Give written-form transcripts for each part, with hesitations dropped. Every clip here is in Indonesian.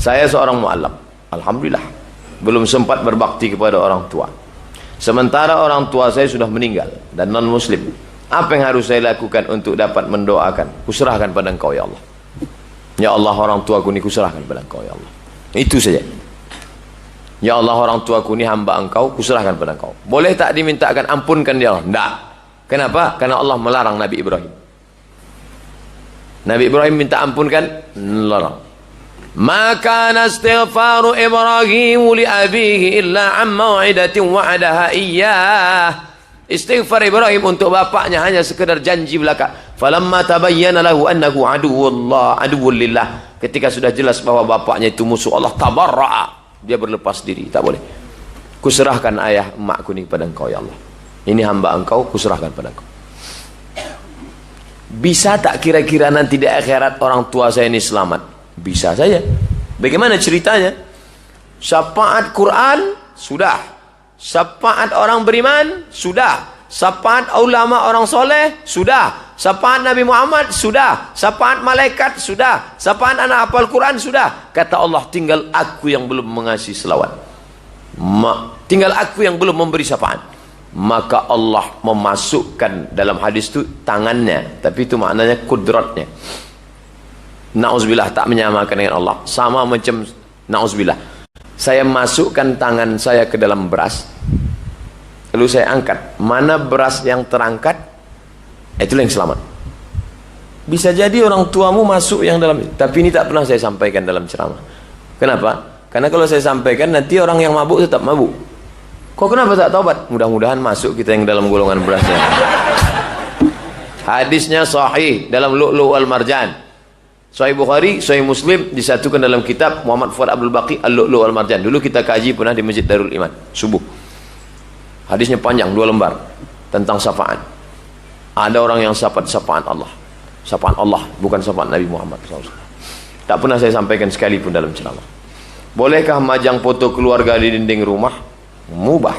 Saya seorang mu'alaf, alhamdulillah, belum sempat berbakti kepada orang tua. Sementara orang tua saya sudah meninggal dan non muslim. Apa yang harus saya lakukan untuk dapat mendoakan? Kuserahkan pada Engkau ya Allah. Ya Allah, orang tuaku ini kuserahkan pada Engkau ya Allah. Itu saja. Ya Allah, orang tuaku ini hamba Engkau, kuserahkan pada Engkau. Boleh tak dimintakan ampunkan dia Allah? Tidak. Kenapa? Karena Allah melarang Nabi Ibrahim. Nabi Ibrahim minta ampunkan, larang. Maka nastighfaru Ibrahim li abihi illa an mau'idatin wa'adaha iyyah. Istighfar Ibrahim untuk bapaknya hanya sekedar janji belaka. Falamma tabayyana lahu annahu aduwwul lillah. Ketika sudah jelas bahwa bapaknya itu musuh Allah, tabarra'a, dia berlepas diri. Tak boleh. Kuserahkan ayah emakku ini kepada Engkau ya Allah. Ini hamba Engkau, kuserahkan pada Engkau. Bisa tak kira-kira nanti di akhirat orang tua saya ini selamat? Bisa saja. Bagaimana ceritanya? Syafaat Quran sudah. Syafaat orang beriman sudah. Syafaat ulama orang soleh sudah. Syafaat Nabi Muhammad sudah. Syafaat malaikat sudah. Syafaat anak hafal Quran sudah. Kata Allah, tinggal aku yang belum mengasih selawat. Tinggal aku yang belum memberi syafaat. Maka Allah memasukkan dalam hadis itu tangannya, tapi itu maknanya kudratnya. Na'udzubillah, tak menyamakan dengan Allah. Sama macam na'udzubillah, saya masukkan tangan saya ke dalam beras, lalu saya angkat. Mana beras yang terangkat, itulah yang selamat. Bisa jadi orang tuamu masuk yang dalam, tapi ini tak pernah saya sampaikan dalam ceramah. Kenapa? Karena kalau saya sampaikan, nanti orang yang mabuk tetap mabuk. Kok kenapa tak taubat? Mudah-mudahan masuk kita yang dalam golongan berasnya. Hadisnya sahih dalam Lu'lu' wal Marjan. Sahih Bukhari, Sahih Muslim disatukan dalam kitab Muhammad Fuad Abdul Baqi Al-Lu'lu' wal Marjan. Dulu kita kaji pernah di Masjid Darul Iman subuh. Hadisnya panjang, 2 lembar tentang syafaat. Ada orang yang syafaat Allah. Syafaat Allah, bukan syafaat Nabi Muhammad SAW. Tak pernah saya sampaikan sekalipun dalam ceramah. Bolehkah majang foto keluarga di dinding rumah? Mubah.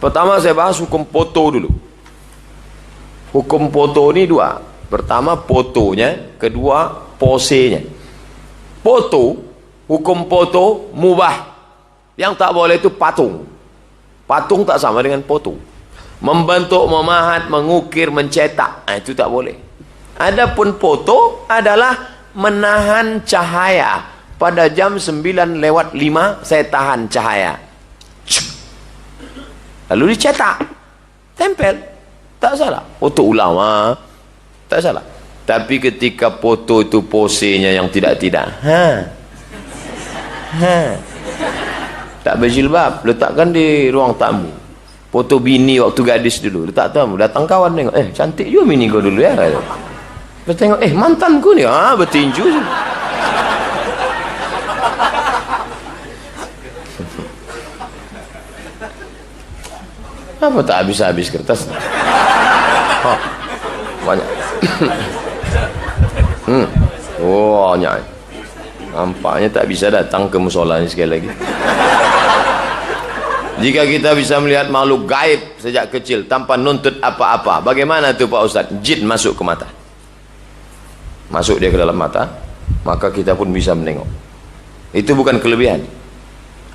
Pertama saya bahas hukum foto dulu. Hukum foto ini 2. Pertama fotonya, kedua posenya. Foto, hukum foto mubah. Yang tak boleh itu patung. Patung tak sama dengan foto. Membentuk, memahat, mengukir, mencetak, itu tak boleh. Adapun foto adalah menahan cahaya. Pada jam 9:05 saya tahan cahaya, lalu dicetak, tempel, tak salah. Foto ulama tak salah. Tapi ketika foto itu posenya yang tidak-tidak, tak berjilbab, letakkan di ruang tamu. Foto bini waktu gadis dulu, letak tamu, datang kawan tengok, cantik juga bini kau dulu ya. Lepas tengok, mantanku ni, bertinju. Apa tak habis-habis kertas? Banyak. Banyak. Nampaknya tak bisa datang ke musola ini sekali lagi. Jika kita bisa melihat makhluk gaib sejak kecil tanpa nuntut apa-apa, bagaimana tuh Pak Ustaz? Jin masuk ke mata. Masuk dia ke dalam mata, maka kita pun bisa menengok. Itu bukan kelebihan.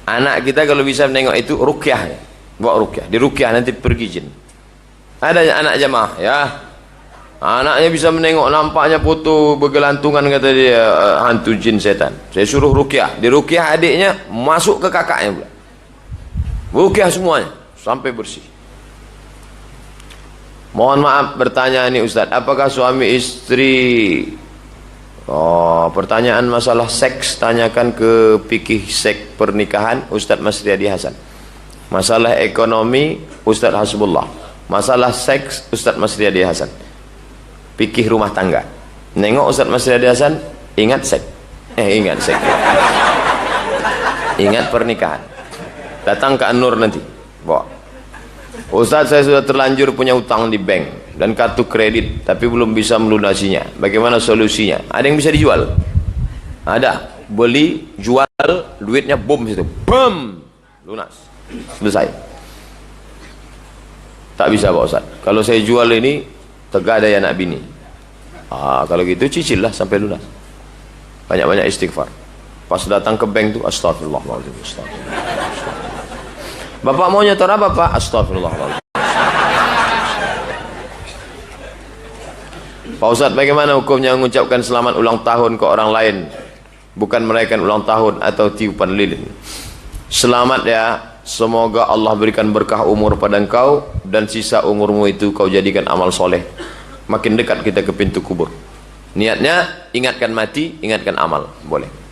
Anak kita kalau bisa menengok itu ruqyah. Buat ruqyah, di ruqyah nanti pergi jin. Ada anak jamaah ya, anaknya bisa menengok, nampaknya foto bergelantungan, kata dia hantu jin setan. Saya suruh ruqyah, di ruqyah adiknya masuk ke kakaknya pula, ruqyah semuanya sampai bersih. Mohon maaf bertanya nih Ustaz, apakah suami istri, pertanyaan masalah seks tanyakan ke fikih seks pernikahan Ustaz Mas Riyadi Hasan. Masalah ekonomi Ustaz Hasbullah. Masalah seks Ustaz Mas Riyadi Hasan. Fikih rumah tangga. Nengok Ustaz Mas Riyadi Hasan, ingat seks. Ingat seks. Ingat pernikahan. Datang ke An-Nur nanti. Bawa. Ustaz, saya sudah terlanjur punya utang di bank dan kartu kredit, tapi belum bisa melunasinya. Bagaimana solusinya? Ada yang bisa dijual? Ada. Beli, jual, duitnya boom situ. Boom. Lunas. Selesai. Tak bisa Pak Ustaz, kalau saya jual ini tegak ada anak bini. Kalau gitu cicil lah sampai lunas. Banyak-banyak istighfar. Pas datang ke bank tuh astagfirullahaladzim, astagfirullah. Bapak mau nyetor apa Pak? Astagfirullahaladzim. Pak Ustadz, bagaimana hukumnya mengucapkan selamat ulang tahun ke orang lain, bukan merayakan ulang tahun atau tiupan lilin? Selamat ya, semoga Allah berikan berkah umur pada engkau, dan sisa umurmu itu kau jadikan amal soleh. Makin dekat kita ke pintu kubur. Niatnya, ingatkan mati, ingatkan amal. Boleh.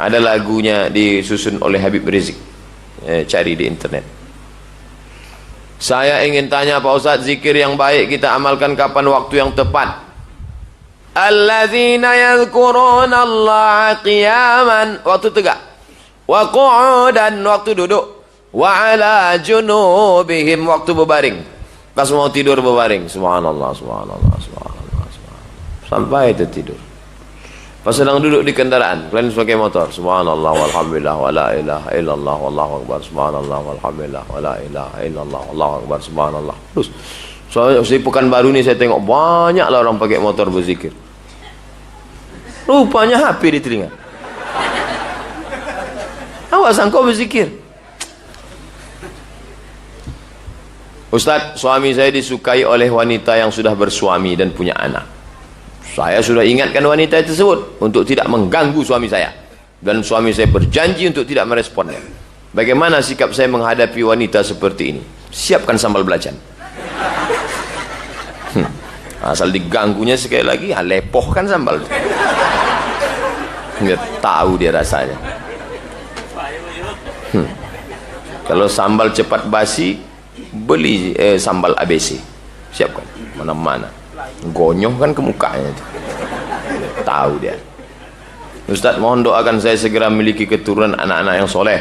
Ada lagunya disusun oleh Habib Rizik. Cari di internet. Saya ingin tanya Pak Ustadz, zikir yang baik kita amalkan kapan waktu yang tepat? Alladzina yadhkuruna Allah qiyaman, waktu tegak, wa qu'udan, waktu duduk, wa ala junubihim, waktu berbaring. Pas mau tidur berbaring, subhanallah, subhanallah, subhanallah, subhanallah, sampai itu tidur. Pas sedang duduk di kendaraan, kalian pakai motor, subhanallah walhamdulillah wa la ilaha illallah wallahu akbar, subhanallah walhamdulillah wa la ilaha illallah wallahu akbar, subhanallah. Terus soalnya Pekanbaru ini saya tengok banyak lah orang pakai motor berzikir. Rupanya HP di telinga. Awas engkau berzikir. Ustadz, suami saya disukai oleh wanita yang sudah bersuami dan punya anak. Saya sudah ingatkan wanita tersebut untuk tidak mengganggu suami saya, dan suami saya berjanji untuk tidak meresponnya. Bagaimana sikap saya menghadapi wanita seperti ini? Siapkan sambal belacan. Asal diganggunya sekali lagi, lepohkan sambal. Nggak tahu dia rasanya. Kalau sambal cepat basi, beli sambal ABC. Siapkan mana-mana. Gonyoh kan ke mukanya itu. Tahu dia. Ustadz, mohon doakan saya segera memiliki keturunan anak-anak yang soleh.